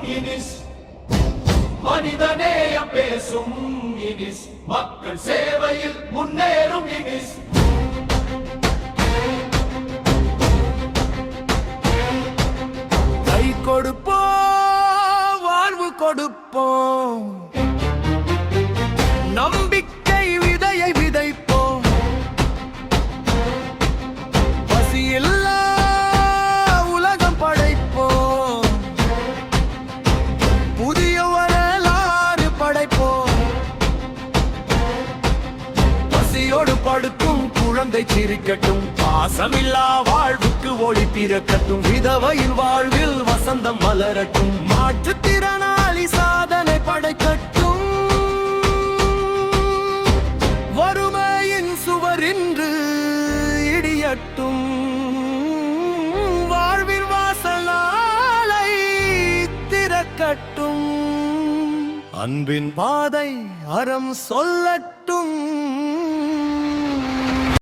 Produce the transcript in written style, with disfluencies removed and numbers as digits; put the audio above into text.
இனிஸ் மனிதநேயம் பேசும் இனிஸ் மக்கள் சேவையில் முன்னேறும் இனிஸ் கை கொடுப்போம் வாழ்வு கொடுப்போம் நம்பிக்கை விதையை விதைப்போம் பசியில்லா உலகம் படைப்போம் புதிய வரலாறு படைப்போம் பசியோடு படுக்கும் குழந்தை சிரிக்கட்டும் பாசமில்லா வாழ்வுக்கு ஒளி பிறக்கட்டும் விதவையின் வாழ்வில் வசந்தம் மலரட்டும் மாற்றுத்திறனாளி சாதனை படைக்கட்டும் வறுமையின் சுவரின்று இடியட்டும் வாழ்வின் வாசலாலை திறக்கட்டும் அன்பின் பாதை அறம் சொல்லட்டும்